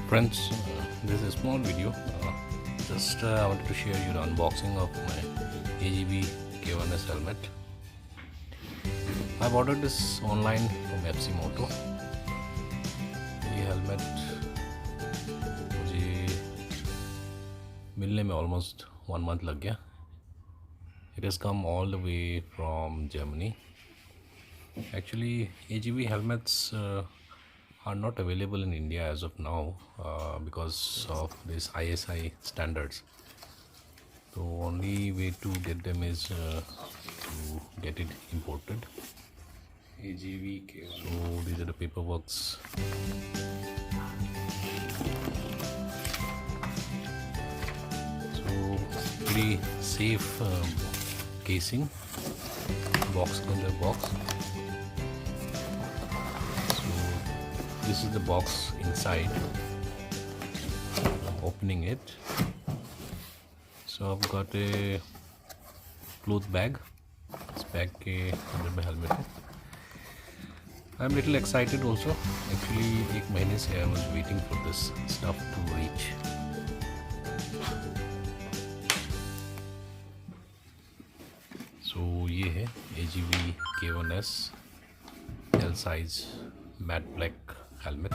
Friends, this is a small video. I wanted to share you the unboxing of my AGV K1S helmet. I've ordered this online from FC Moto. ये helmet मुझे मिलने में almost 1 month लग गया. It has come all the way from Germany. Actually, AGV helmets are not available in India as of now because of this ISI standards. The only way to get them is to get it imported. AGV K1. So these are the paperworks. So pretty safe casing, box under box. This is the box inside. I'm opening it. So I've got a cloth bag. This bag के अंदर में helmet है. I'm little excited also. Actually एक महीने से I was waiting for this stuff to reach. So ये है AGV K1S L size matte black helmet.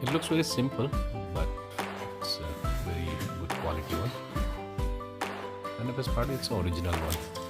It looks very simple, but it's a very good quality one. And the best part, it's the original one.